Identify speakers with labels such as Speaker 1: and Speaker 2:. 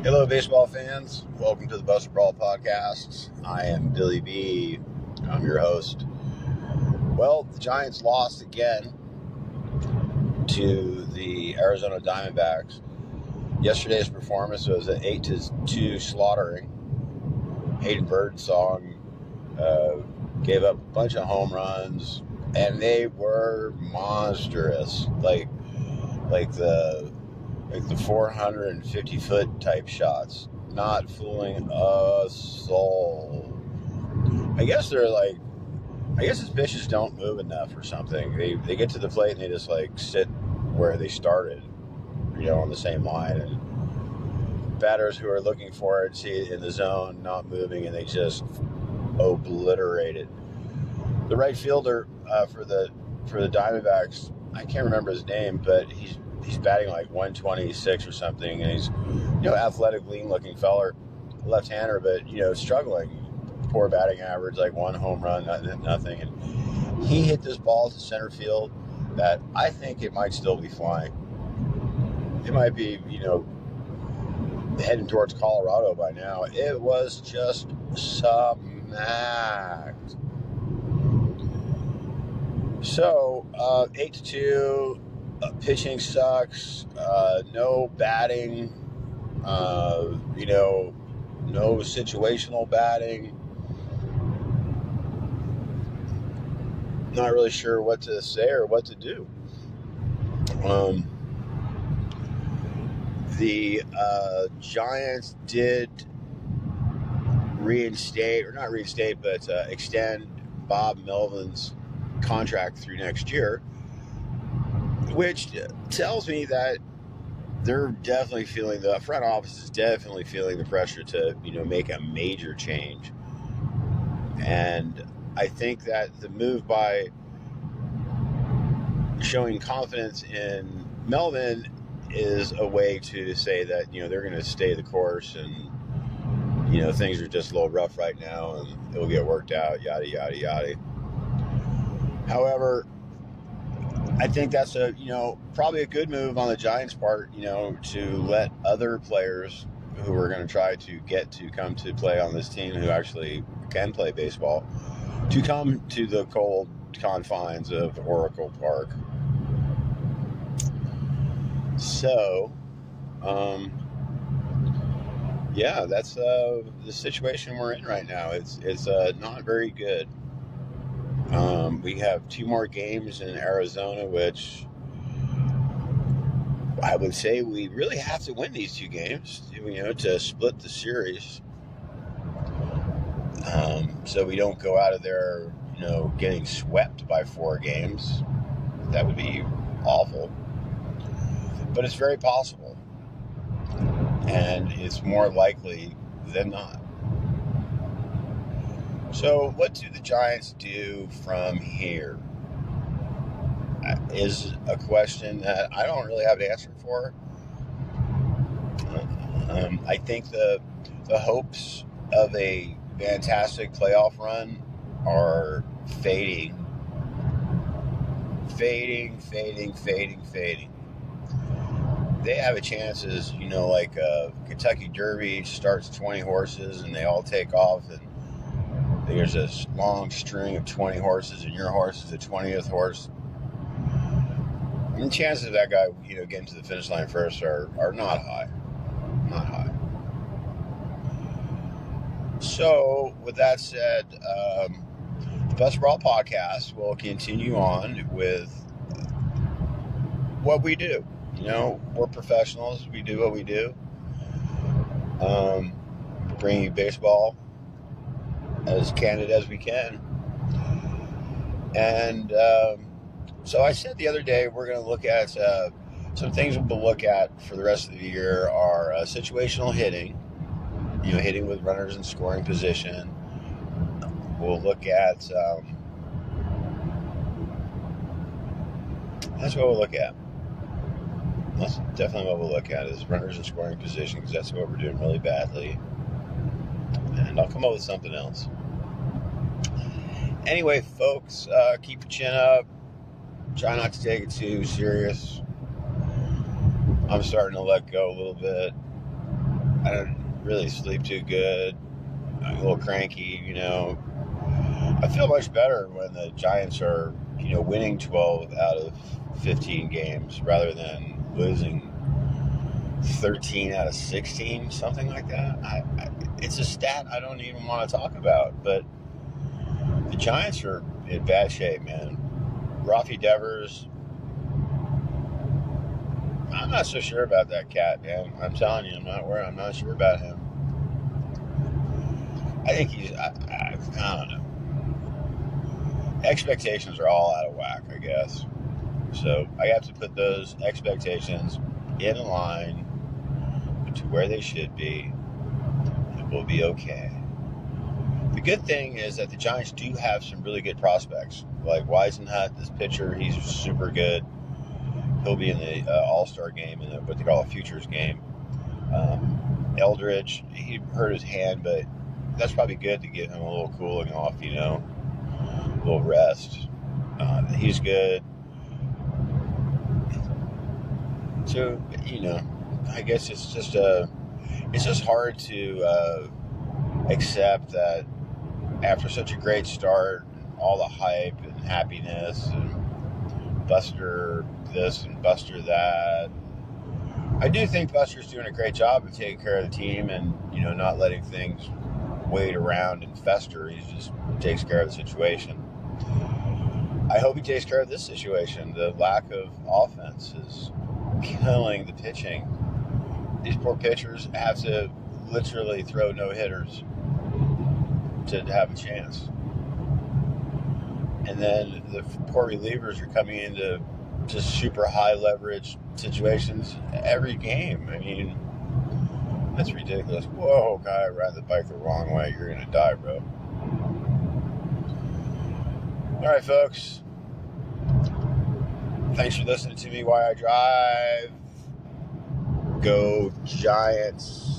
Speaker 1: Hello, baseball fans. Welcome to the Buster Brawl Podcast. I am Billy B. I'm your host. Well, the Giants lost again to the Arizona Diamondbacks. Yesterday's performance was an 8-2 slaughtering. Hayden Birdsong gave up a bunch of home runs, and they were monstrous, like the 450-foot type shots, not fooling a soul. I guess his pitches don't move enough or something. They get to the plate and they just sit where they started, on the same line. And batters who are looking for it see it in the zone, not moving, and they just obliterate it. The right fielder for the Diamondbacks, I can't remember his name, but he's batting like 126 or something, and he's athletic, lean-looking feller, left-hander, but struggling. Poor batting average, like one home run, nothing. And he hit this ball to center field that I think it might still be flying. It might be heading towards Colorado by now. It was just smacked. So 8-2. Pitching sucks. No batting. No situational batting. Not really sure what to say or what to do. The Giants did extend Bob Melvin's contract through next year, which tells me that they're definitely feeling, the front office is definitely feeling the pressure to, make a major change. And I think that the move by showing confidence in Melvin is a way to say that, they're going to stay the course and, things are just a little rough right now and it'll get worked out, yada, yada, yada. However, I think that's probably a good move on the Giants' part, to let other players who are going to try to get to come to play on this team, who actually can play baseball, to come to the cold confines of Oracle Park. So, that's the situation we're in right now. It's not very good. We have 2 more games in Arizona, which I would say we really have to win these 2 games, to split the series. So we don't go out of there, getting swept by 4 games. That would be awful. But it's very possible. And it's more likely than not. So what do the Giants do from here? Is a question that I don't really have an answer for. I think the hopes of a fantastic playoff run are fading. They have a chance as, like a Kentucky Derby starts 20 horses and they all take off, and there's this long string of 20 horses and your horse is the 20th horse. And the chances of that guy, getting to the finish line first are not high. Not high. So, with that said, the Buster Brawl Podcast will continue on with what we do. We're professionals. We do what we do. Bring you baseball as candid as we can. And so I said the other day, we're going to look at some things we'll look at for the rest of the year are situational hitting, hitting with runners in scoring position. We'll look at, that's what we'll look at. That's definitely what we'll look at is runners in scoring position, because that's what we're doing really badly. And I'll come up with something else. Anyway, folks, keep your chin up. Try not to take it too serious. I'm starting to let go a little bit. I don't really sleep too good. I'm a little cranky, you know. I feel much better when the Giants are, you know, winning 12 out of 15 games rather than losing 13 out of 16, something like that. It's a stat I don't even want to talk about, but the Giants are in bad shape, man. Rafi Devers, I'm not so sure about that cat, man. I'm telling you, I'm not sure about him. I think he's, I don't know. Expectations are all out of whack, I guess. So I have to put those expectations in line to where they should be. It will be okay. The good thing is that the Giants do have some really good prospects. Like Weisenhunt, this pitcher, he's super good. He'll be in the All-Star game, in what they call a Futures game. Eldridge, he hurt his hand, but that's probably good to give him a little cooling off, you know, a little rest. He's good. So, you know, I guess it's just hard to accept that after such a great start, all the hype and happiness and Buster this and Buster that. I do think Buster's doing a great job of taking care of the team and, you know, not letting things wait around and fester. He just takes care of the situation. I hope he takes care of this situation. The lack of offense is killing the pitching. These poor pitchers have to literally throw no-hitters to have a chance. And then the poor relievers are coming into just super high leverage situations every game. I mean, that's ridiculous. Whoa, guy, ride the bike the wrong way. You're going to die, bro. All right, folks. Thanks for listening to me while I drive. Go Giants.